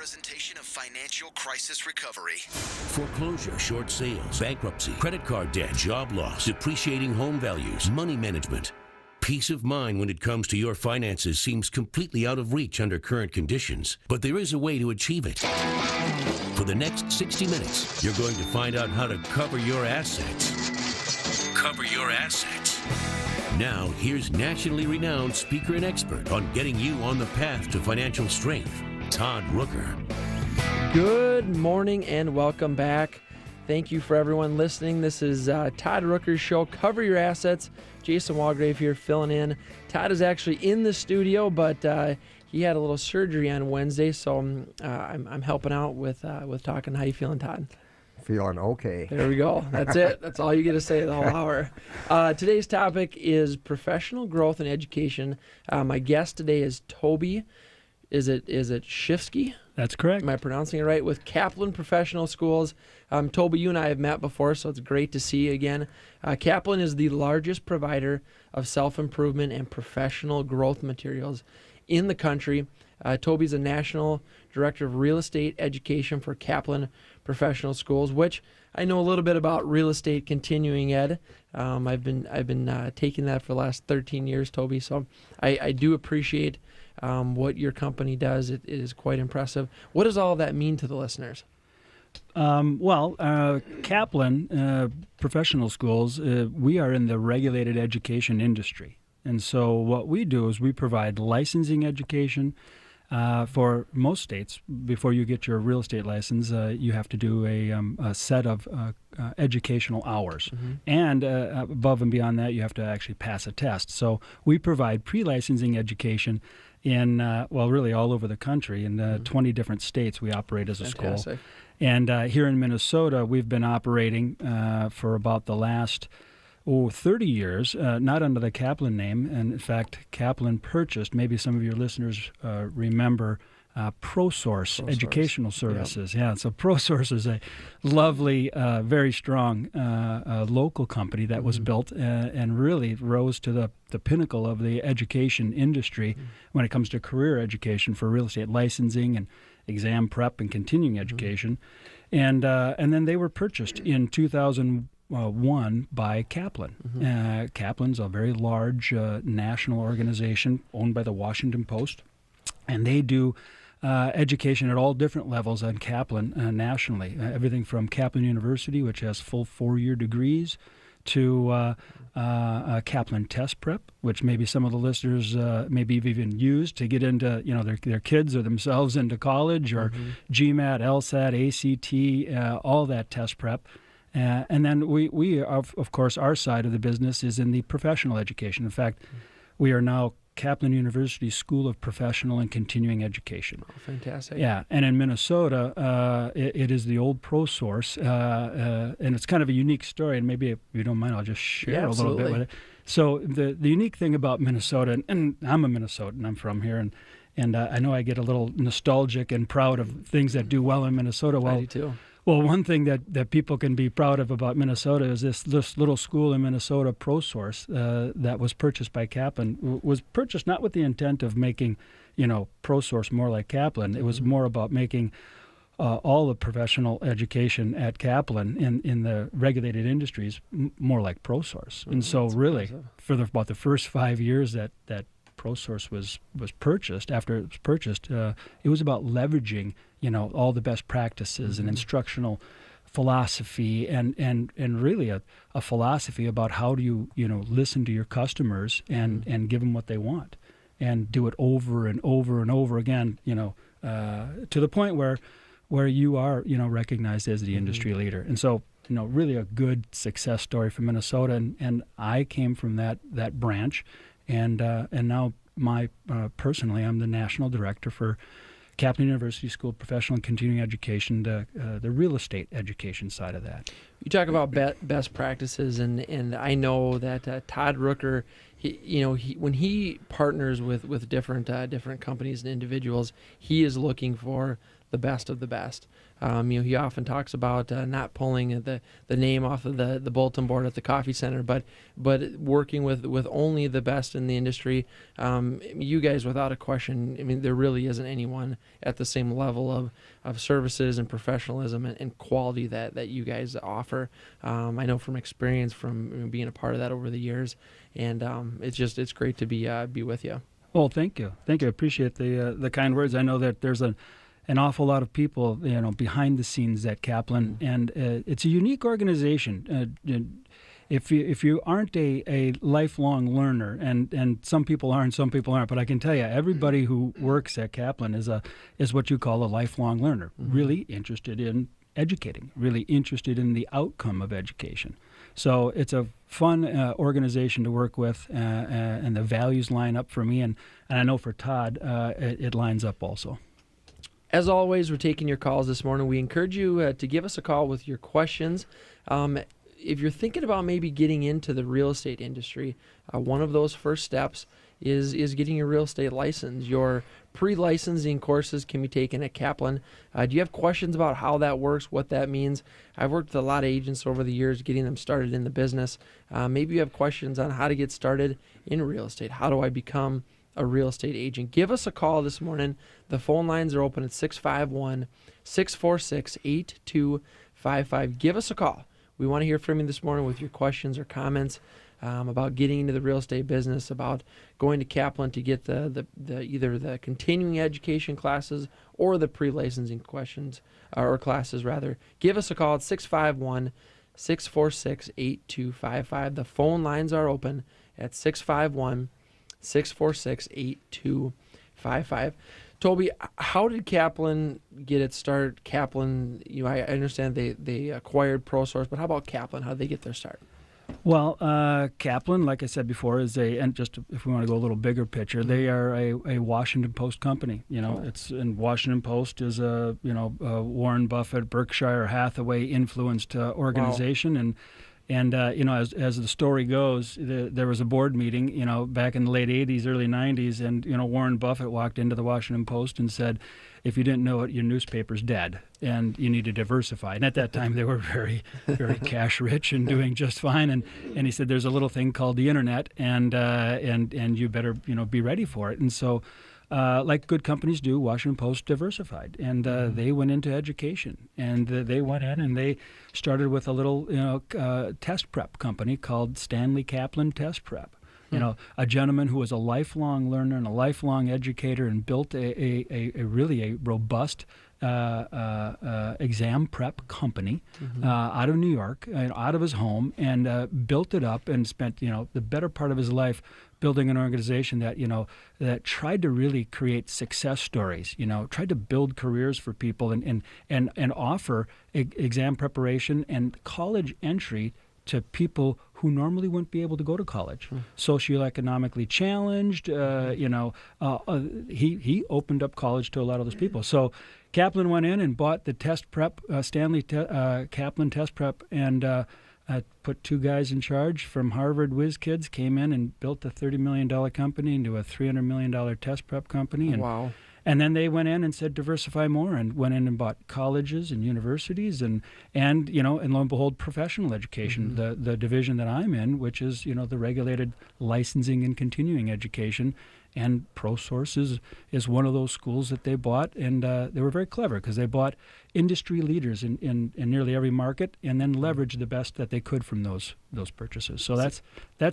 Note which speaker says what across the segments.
Speaker 1: presentation of Financial Crisis Recovery.
Speaker 2: Foreclosure, short sales, bankruptcy, credit card debt, job loss, depreciating home values, money management. Peace of mind when it comes to your finances seems completely out of reach under current conditions, but there is a way to achieve it. For the next 60 minutes, you're going to find out how to cover your assets. Cover your assets. Now, here's nationally renowned speaker and expert on getting you on the path to financial strength, Todd Rooker.
Speaker 3: Good morning and welcome back. Thank you for everyone listening. This is Todd Rooker's show, Cover Your Assets. Jason Walgrave here filling in. Todd is actually in the studio, but he had a little surgery on Wednesday, so I'm helping out with talking. How you feeling, Todd?
Speaker 4: Feeling okay.
Speaker 3: There we go. That's it. That's all you get to say the whole hour. Today's topic is professional growth and education. My guest today is Toby. Is it Schifsky?
Speaker 5: That's correct.
Speaker 3: Am I pronouncing it right? With Kaplan Professional Schools. Toby, you and I have met before, so it's great to see you again. Kaplan is the largest provider of self-improvement and professional growth materials in the country. Toby's a National Director of Real Estate Education for Kaplan Professional Schools, which I know a little bit about real estate continuing ed. I've been taking that for the last 13 years, Toby, so I do appreciate what your company does. It is quite impressive. What does all of that mean to the listeners?
Speaker 5: Kaplan Professional Schools, we are in the regulated education industry. And so what we do is we provide licensing education for most states. Before you get your real estate license, you have to do a set of educational hours. Mm-hmm. And above and beyond that, you have to actually pass a test. So we provide pre-licensing education in, really all over the country. In 20 different states, we operate as a
Speaker 3: Fantastic.
Speaker 5: school. And here in Minnesota, we've been operating for about the last 30 years, not under the Kaplan name. And in fact, Kaplan purchased, maybe some of your listeners remember, ProSource Educational Services. Yep. Yeah, so ProSource is a lovely, very strong local company that was built and really rose to the pinnacle of the education industry when it comes to career education for real estate licensing and exam prep and continuing education. And then they were purchased in 2001 by Kaplan. Kaplan's a very large national organization owned by the Washington Post, and they do education at all different levels on Kaplan nationally. Everything from Kaplan University, which has full 4-year degrees, to Kaplan Test Prep, which maybe some of the listeners maybe even used to get into, their kids or themselves into college, or GMAT, LSAT, ACT, all that test prep. And then we of course, our side of the business is in the professional education. In fact, we are now Kaplan University School of Professional and Continuing Education.
Speaker 3: Oh, fantastic.
Speaker 5: Yeah, and in Minnesota, it is the old ProSource, and it's kind of a unique story, and maybe if you don't mind, I'll just share a little bit with it. So the unique thing about Minnesota, and I'm a Minnesotan, I'm from here, and I know I get a little nostalgic and proud of things that do well in Minnesota.
Speaker 3: I do too.
Speaker 5: Well, one thing that people can be proud of about Minnesota is this little school in Minnesota, ProSource, that was purchased by Kaplan, was purchased not with the intent of making, ProSource more like Kaplan. It was more about making all the professional education at Kaplan in the regulated industries more like ProSource. And so really, for about the first 5 years that ProSource was purchased, after it was purchased, it was about leveraging all the best practices and instructional philosophy and really a philosophy about how do you listen to your customers and give them what they want and do it over and over and over again, to the point where you are recognized as the industry leader. And so really a good success story for Minnesota, and I came from that branch, and now personally I'm the national director for Kaplan University School of Professional and Continuing Education, the real estate education side of that.
Speaker 3: You talk about best practices, and I know that Todd Rooker, when he partners with different companies and individuals, he is looking for the best of the best. He often talks about not pulling the name off of the bulletin board at the coffee center, but working with only the best in the industry. You guys, without a question, I mean, there really isn't anyone at the same level of services and professionalism and quality that you guys offer. I know from experience, from being a part of that over the years, and it's great to be with you.
Speaker 5: Well, thank you. I appreciate the kind words. I know that there's an awful lot of people, behind the scenes at Kaplan, and it's a unique organization. If you aren't a lifelong learner, and some people are and some people aren't, but I can tell you, everybody who works at Kaplan is what you call a lifelong learner, really interested in educating, really interested in the outcome of education. So it's a fun organization to work with, and the values line up for me, and I know for Todd, it lines up also.
Speaker 3: As always, we're taking your calls this morning. We encourage you to give us a call with your questions. If you're thinking about maybe getting into the real estate industry, one of those first steps is getting your real estate license. Your pre-licensing courses can be taken at Kaplan. Do you have questions about how that works, what that means? I've worked with a lot of agents over the years getting them started in the business. Maybe you have questions on how to get started in real estate. How do I become a real estate agent? Give us a call this morning. The phone lines are open at 651-646-8255. Give us a call. We want to hear from you this morning with your questions or comments about getting into the real estate business, about going to Kaplan to get the either the continuing education classes or the pre-licensing questions or classes rather. Give us a call at 651-646-8255. The phone lines are open at 651-646-8255. Toby, how did Kaplan get its start? Kaplan, I understand they acquired ProSource, but how about Kaplan? How did they get their start?
Speaker 5: Well, Kaplan, like I said before, and just if we want to go a little bigger picture, they are a Washington Post company. And Washington Post is a Warren Buffett, Berkshire Hathaway influenced organization,
Speaker 3: Wow.
Speaker 5: And as the story goes, there was a board meeting, back in the late 80s, early 90s, and, Warren Buffett walked into the Washington Post and said, if you didn't know it, your newspaper's dead, and you need to diversify. And at that time, they were very, very cash rich and doing just fine. And he said, there's a little thing called the internet, and you better, be ready for it. And so, like good companies do, Washington Post diversified, and they went into education, and they went in and they started with a little test prep company called Stanley Kaplan Test Prep. A gentleman who was a lifelong learner and a lifelong educator, and built a really robust exam prep company out of New York, out of his home, and built it up and spent the better part of his life building an organization that that tried to really create success stories, tried to build careers for people and offer exam preparation and college entry to people who normally wouldn't be able to go to college. Socioeconomically challenged, he opened up college to a lot of those people. So Kaplan went in and bought the test prep, Stanley Kaplan Test Prep, and put two guys in charge from Harvard whiz kids, came in and built a $30 million company into a $300 million test prep company. And,
Speaker 3: wow.
Speaker 5: And then they went in and said, diversify more, and went in and bought colleges and universities and lo and behold, professional education, the division that I'm in, which is, the regulated licensing and continuing education. And ProSource is one of those schools that they bought, and they were very clever because they bought industry leaders in nearly every market, and then leveraged the best that they could from those purchases. So that's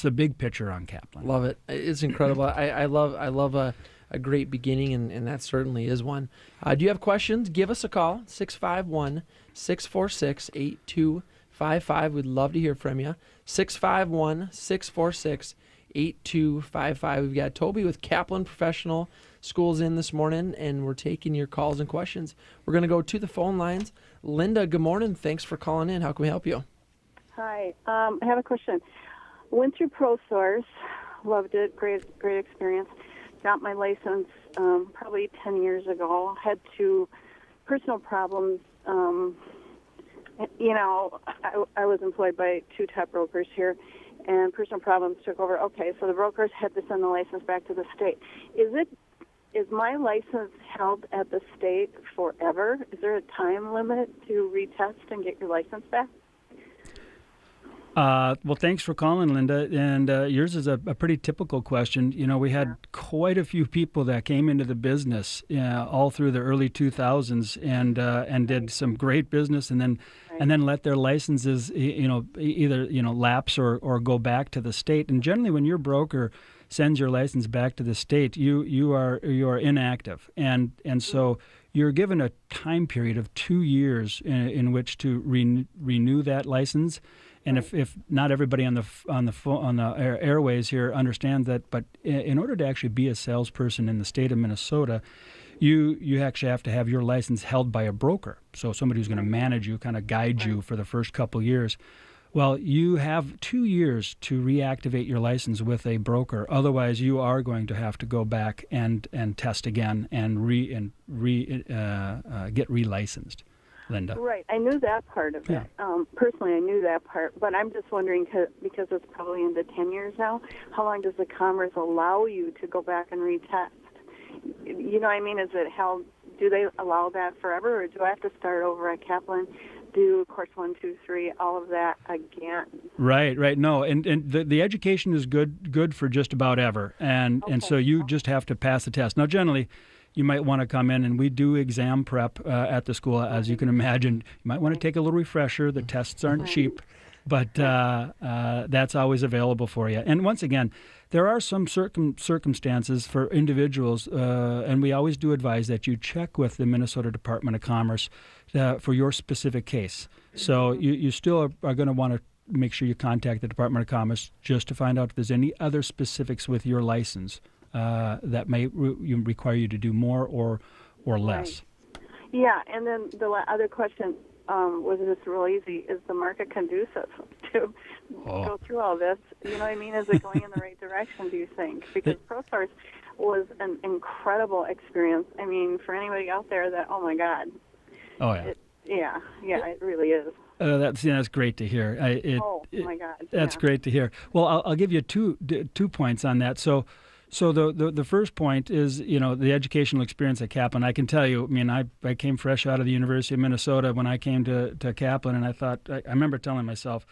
Speaker 5: the big picture on Kaplan.
Speaker 3: Love it. It's incredible. I love a great beginning, and that certainly is one. Do you have questions? Give us a call, 651-646-8255. We'd love to hear from you. 651-646-8255. We've got Toby with Kaplan Professional Schools in this morning, and we're taking your calls and questions. We're going to go to the phone lines. Linda, good morning. Thanks for calling in. How can we help you?
Speaker 4: Hi. I have a question. Went through ProSource. Loved it. Great experience. Got my license probably 10 years ago. Had two personal problems. I was employed by two top brokers here, and personal problems took over. Okay, so the brokers had to send the license back to the state. Is it is my license held at the state forever? Is there a time limit to retest and get your license back?
Speaker 5: Well, thanks for calling, Linda. And yours is a pretty typical question. You know, we had quite a few people that came into the business all through the early 2000s and did some great business, and then let their licenses, either lapse or go back to the state. And generally, when your broker sends your license back to the state, you are inactive, and so you're given a time period of 2 years in which to renew that license. And if not everybody on the airways here understands that, but in order to actually be a salesperson in the state of Minnesota, you actually have to have your license held by a broker. So somebody who's going to manage you, kind of guide you for the first couple years. Well, you have 2 years to reactivate your license with a broker. Otherwise, you are going to have to go back and test again and get relicensed. Linda.
Speaker 4: Right. I knew that part of it. Personally, I knew that part. But I'm just wondering, because it's probably into 10 years now, how long does the Commerce allow you to go back and retest? You know what I mean? Is it held? Do they allow that forever, or do I have to start over at Kaplan, do course 1, 2, 3, all of that again? Right.
Speaker 5: No, and the education is good for just about ever, and so you just have to pass the test. Now, generally, you might want to come in, and we do exam prep at the school, as you can imagine. You might want to take a little refresher. The tests aren't cheap, but that's always available for you. And once again, there are some circumstances for individuals, and we always do advise that you check with the Minnesota Department of Commerce for your specific case. So you still are going to want to make sure you contact the Department of Commerce just to find out if there's any other specifics with your license that may require you to do more or less.
Speaker 4: Right. Yeah, and then the other question was just real easy. Is the market conducive to go through all this? You know what I mean? Is it going in the right direction, do you think? Because ProSource was an incredible experience. I mean, for anybody out there that, oh, my God.
Speaker 5: Oh, yeah.
Speaker 4: It really is.
Speaker 5: That's great to hear.
Speaker 4: My God.
Speaker 5: That's great to hear. Well, I'll give you two points on that. So the first point is, the educational experience at Kaplan. I can tell you, I mean, I came fresh out of the University of Minnesota when I came to Kaplan, and I remember telling myself,